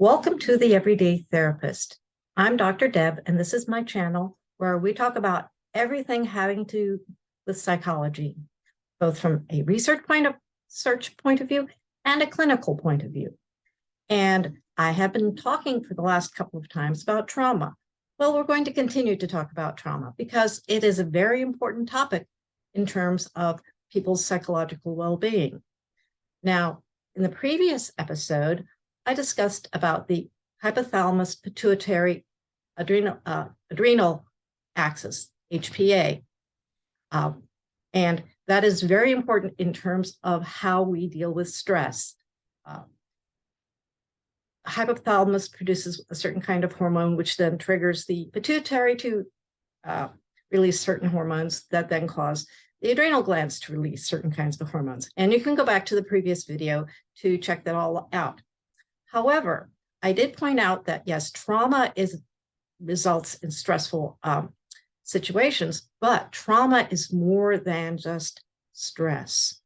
Welcome to the Everyday Therapist. I'm Dr. Deb, and this is my channel where we talk about everything having to do with psychology, both from a research point of view and a clinical point of view. And I have been talking for the last couple of times about trauma. Well, we're going to continue to talk about trauma because it is a very important topic in terms of people's psychological well-being. Now, in the previous episode, I discussed about the hypothalamus pituitary adrenal axis, HPA. And that is very important in terms of how we deal with stress. Hypothalamus produces a certain kind of hormone, which then triggers the pituitary to release certain hormones that then cause the adrenal glands to release certain kinds of hormones. And you can go back to the previous video to check that all out. However, I did point out that yes, trauma results in stressful situations, but trauma is more than just stress.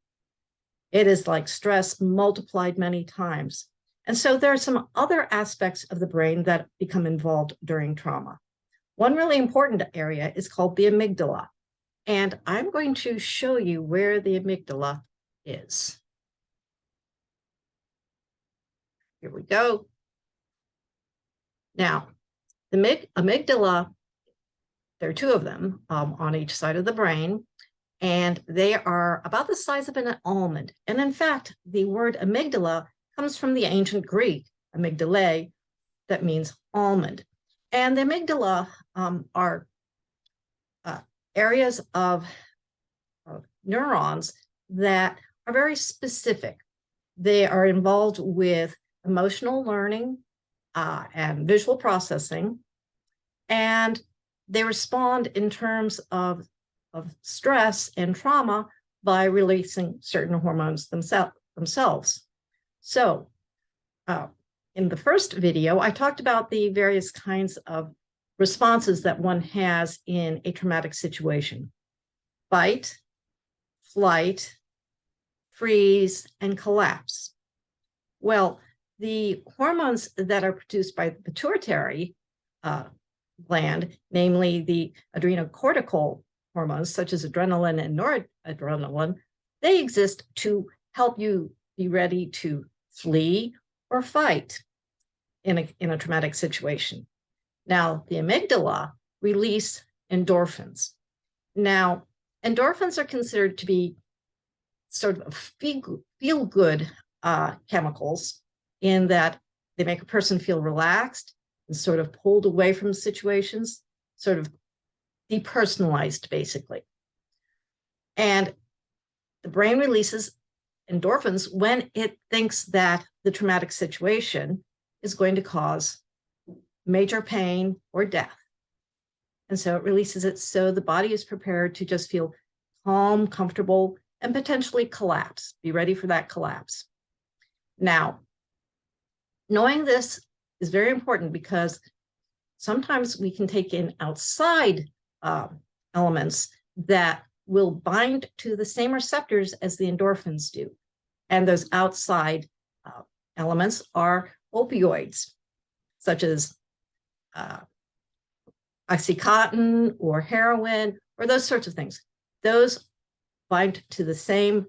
It is like stress multiplied many times. And so there are some other aspects of the brain that become involved during trauma. One really important area is called the amygdala. And I'm going to show you where the amygdala is. Here we go. Now, the amygdala, there are two of them on each side of the brain, and they are about the size of an almond. And in fact, the word amygdala comes from the ancient Greek, amygdalae, that means almond. And the amygdala are areas of neurons that are very specific. They are involved with emotional learning and visual processing, and they respond in terms of stress and trauma by releasing certain hormones themselves. So in the first video, I talked about the various kinds of responses that one has in a traumatic situation: fight, flight, freeze, and collapse. Well, the hormones that are produced by the pituitary gland, namely the adrenocortical hormones, such as adrenaline and noradrenaline, they exist to help you be ready to flee or fight in a traumatic situation. Now, the amygdala release endorphins. Now, endorphins are considered to be sort of feel-good chemicals, in that they make a person feel relaxed and sort of pulled away from situations, sort of depersonalized, basically. And the brain releases endorphins when it thinks that the traumatic situation is going to cause major pain or death. And so it releases it so the body is prepared to just feel calm, comfortable, and potentially collapse, be ready for that collapse. Now, knowing this is very important because sometimes we can take in outside elements that will bind to the same receptors as the endorphins do. And those outside elements are opioids, such as Oxycontin or heroin or those sorts of things. Those bind to the same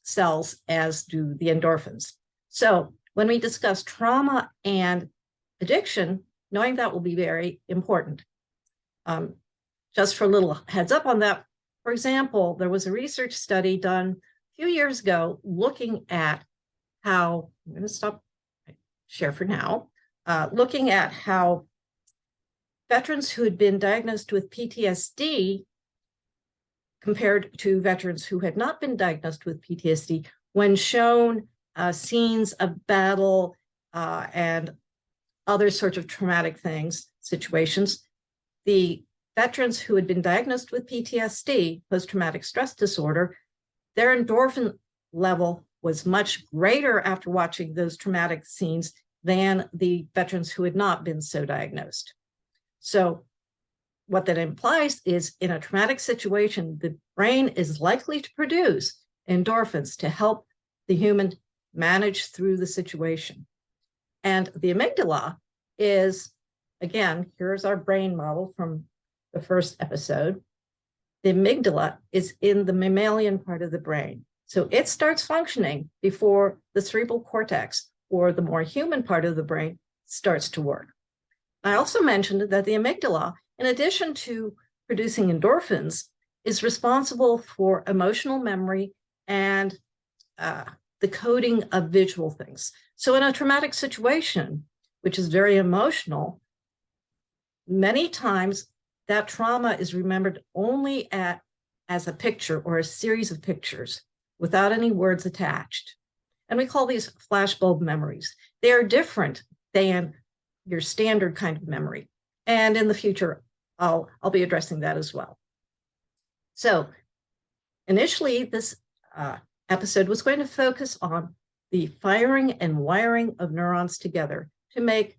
cells as do the endorphins. So when we discuss trauma and addiction, knowing that will be very important. Just for a little heads up on that, for example, there was a research study done a few years ago looking at how, I'm going to stop share for now, looking at how veterans who had been diagnosed with PTSD compared to veterans who had not been diagnosed with PTSD when shown scenes of battle and other sorts of traumatic situations. The veterans who had been diagnosed with PTSD, post-traumatic stress disorder, their endorphin level was much greater after watching those traumatic scenes than the veterans who had not been so diagnosed. So what that implies is in a traumatic situation, the brain is likely to produce endorphins to help the human manage through the situation. And the amygdala is, again, here's our brain model from the first episode. The amygdala is in the mammalian part of the brain. So it starts functioning before the cerebral cortex, or the more human part of the brain, starts to work. I also mentioned that the amygdala, in addition to producing endorphins, is responsible for emotional memory and the coding of visual things. So in a traumatic situation, which is very emotional, many times that trauma is remembered only as a picture or a series of pictures without any words attached. And we call these flashbulb memories. They are different than your standard kind of memory. And in the future, I'll be addressing that as well. So initially, this episode was going to focus on the firing and wiring of neurons together to make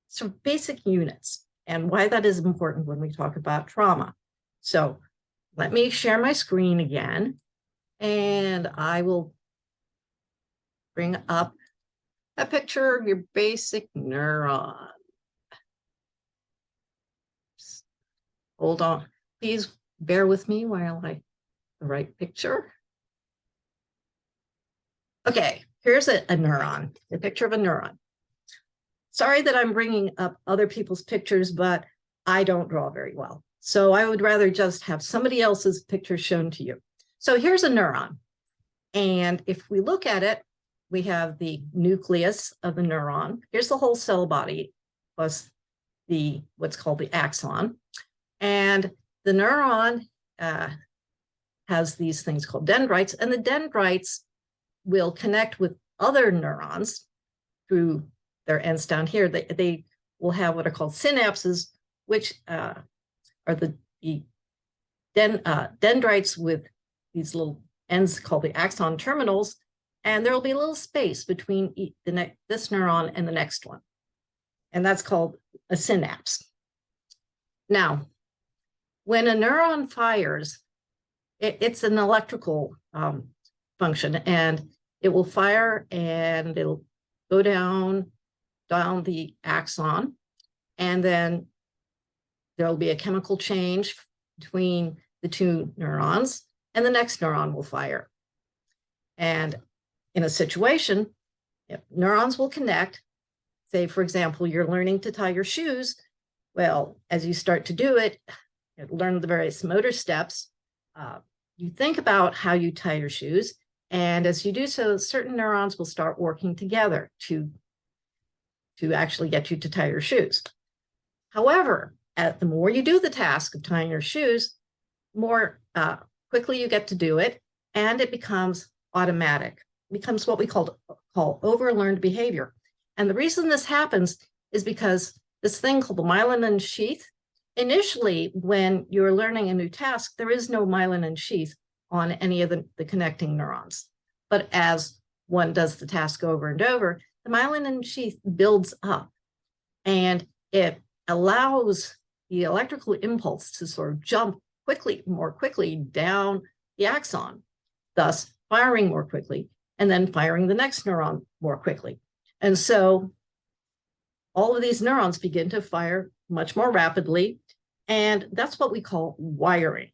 some basic units and why that is important when we talk about trauma. So let me share my screen again, and I will bring up a picture of your basic neuron. Hold on, please bear with me while I the right picture. Okay, here's a neuron, a picture of a neuron. Sorry that I'm bringing up other people's pictures, but I don't draw very well. So I would rather just have somebody else's picture shown to you. So here's a neuron. And if we look at it, we have the nucleus of the neuron. Here's the whole cell body plus the what's called the axon. And the neuron has these things called dendrites, and the dendrites will connect with other neurons through their ends down here. They will have what are called synapses, which are the dendrites with these little ends called the axon terminals, and there will be a little space between this neuron and the next one, and that's called a synapse. Now, when a neuron fires, it's an electrical function, and it will fire and it'll go down the axon, and then there'll be a chemical change between the two neurons, and the next neuron will fire. And in a situation, neurons will connect. Say, for example, you're learning to tie your shoes. Well, as you start to do it, learn the various motor steps, you think about how you tie your shoes. And as you do so, certain neurons will start working together to actually get you to tie your shoes. However, the more you do the task of tying your shoes, more quickly you get to do it, and it becomes automatic. It becomes what we call overlearned behavior. And the reason this happens is because this thing called the myelin sheath, initially, when you're learning a new task, there is no myelin sheath on any of the connecting neurons. But as one does the task over and over, the myelin sheath builds up, and it allows the electrical impulse to sort of jump more quickly down the axon, thus firing more quickly, and then firing the next neuron more quickly. And so all of these neurons begin to fire much more rapidly, and that's what we call wiring.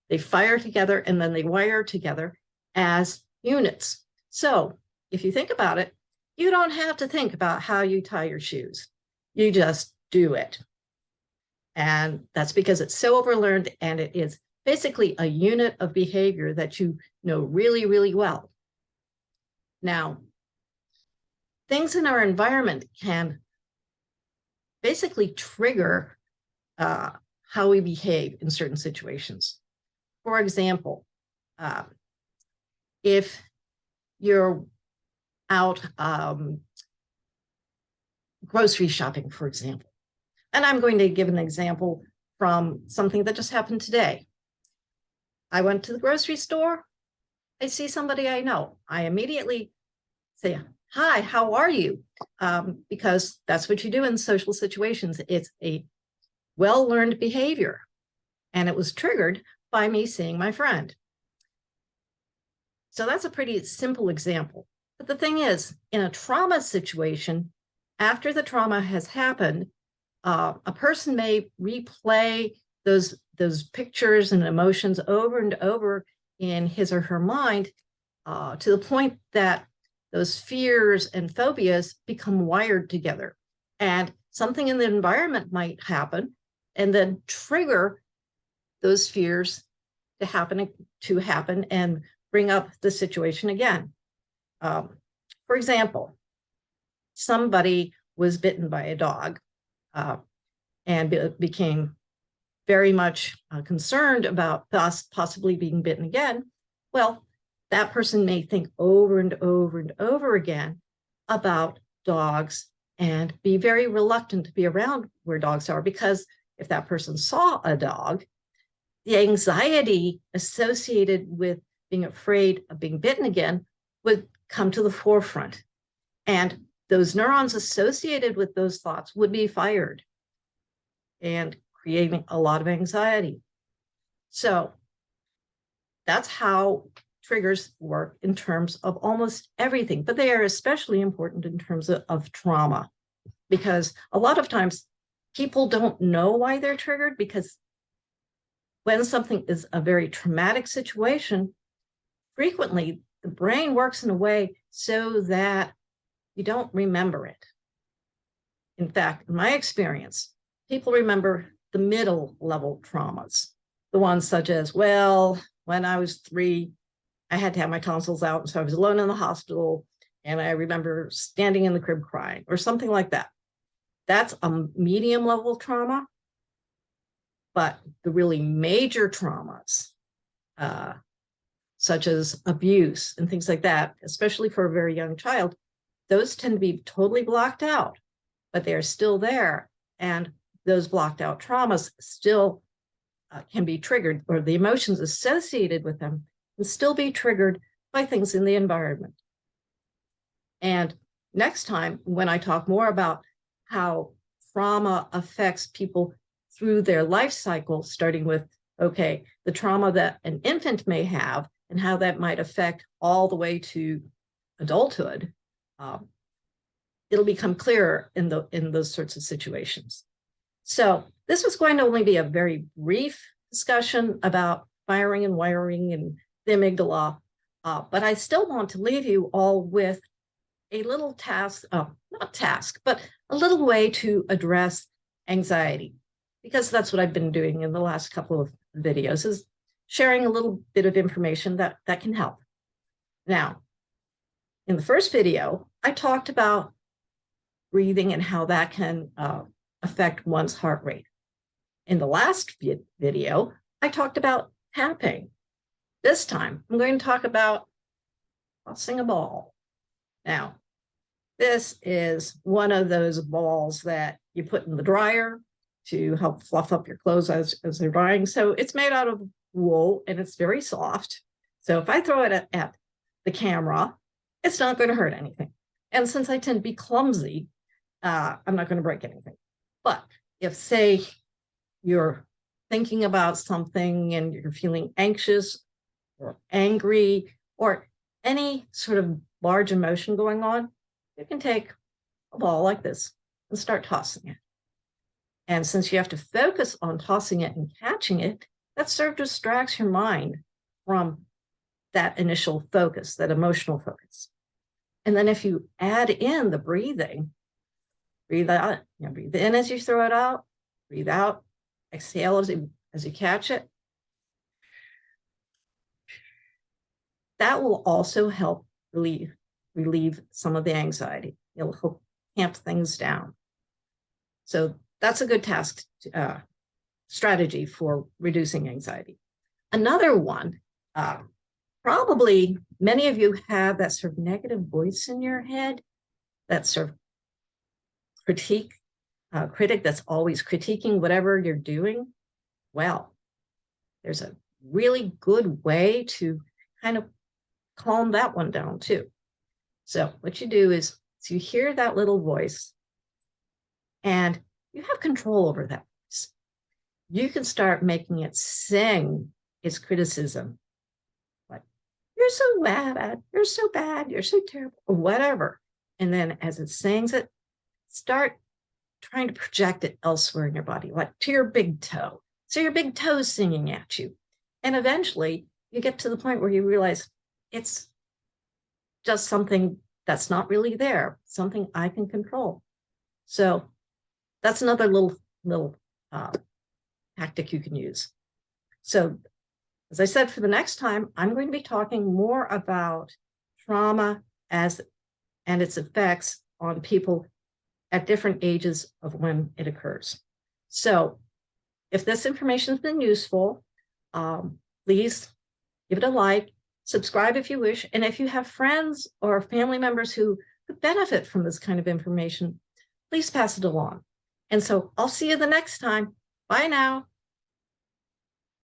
They fire together and then they wire together as units. So if you think about it, you don't have to think about how you tie your shoes. You just do it. And that's because it's so overlearned, and it is basically a unit of behavior that you know really, really well. Now, things in our environment can basically trigger how we behave in certain situations. For example, if you're out grocery shopping, for example, and I'm going to give an example from something that just happened today. I went to the grocery store. I see somebody I know. I immediately say, "Hi, how are you?" Because that's what you do in social situations. It's a well-learned behavior, and it was triggered by me seeing my friend. So that's a pretty simple example. But the thing is, in a trauma situation, after the trauma has happened, a person may replay those pictures and emotions over and over in his or her mind, to the point that those fears and phobias become wired together. And something in the environment might happen and then trigger those fears to happen and bring up the situation again. For example, somebody was bitten by a dog, and became very much concerned about possibly being bitten again. Well, that person may think over and over and over again about dogs and be very reluctant to be around where dogs are, because if that person saw a dog, the anxiety associated with being afraid of being bitten again would come to the forefront. And those neurons associated with those thoughts would be fired and creating a lot of anxiety. So that's how triggers work in terms of almost everything, but they are especially important in terms of trauma, because a lot of times people don't know why they're triggered, because when something is a very traumatic situation, frequently the brain works in a way so that you don't remember it. In fact, in my experience, people remember the middle level traumas, the ones such as, well, when I was 3, I had to have my tonsils out, and so I was alone in the hospital, and I remember standing in the crib crying, or something like that. That's a medium level trauma. But the really major traumas, such as abuse and things like that, especially for a very young child, those tend to be totally blocked out, but they're still there. And those blocked out traumas still can be triggered, or the emotions associated with them can still be triggered by things in the environment. And next time, when I talk more about how trauma affects people through their life cycle, starting with, okay, the trauma that an infant may have and how that might affect all the way to adulthood, it'll become clearer in those sorts of situations. So this was going to only be a very brief discussion about firing and wiring and the amygdala, but I still want to leave you all with a little task, not task, but a little way to address anxiety, because that's what I've been doing in the last couple of videos, is sharing a little bit of information that can help. Now, in the first video, I talked about breathing and how that can affect one's heart rate. In the last video, I talked about tapping. This time, I'm going to talk about tossing a ball. Now, this is one of those balls that you put in the dryer to help fluff up your clothes as they're drying. So it's made out of wool and it's very soft. So if I throw it at the camera, it's not going to hurt anything. And since I tend to be clumsy, I'm not going to break anything. But if, say, you're thinking about something and you're feeling anxious or angry or any sort of large emotion going on, you can take a ball like this and start tossing it. And since you have to focus on tossing it and catching it, that sort of distracts your mind from that initial focus, that emotional focus. And then if you add in the breathing, breathe out, breathe in as you throw it out, breathe out, exhale as you catch it. That will also help relieve some of the anxiety. It'll help tamp things down. So that's a good strategy for reducing anxiety. Another one, probably many of you have that sort of negative voice in your head, that sort of critic that's always critiquing whatever you're doing. Well, there's a really good way to kind of calm that one down too. So what you do is you hear that little voice and you have control over that voice. You can start making it sing its criticism. Like, you're so bad, you're so bad, you're so terrible, or whatever. And then as it sings it, start trying to project it elsewhere in your body, like to your big toe. So your big toe's singing at you. And eventually you get to the point where you realize it's just something that's not really there, something I can control. So that's another little tactic you can use. So as I said, for the next time, I'm going to be talking more about trauma and its effects on people at different ages of when it occurs. So if this information has been useful, please give it a like, subscribe if you wish. And if you have friends or family members who could benefit from this kind of information, please pass it along. And so I'll see you the next time. Bye now.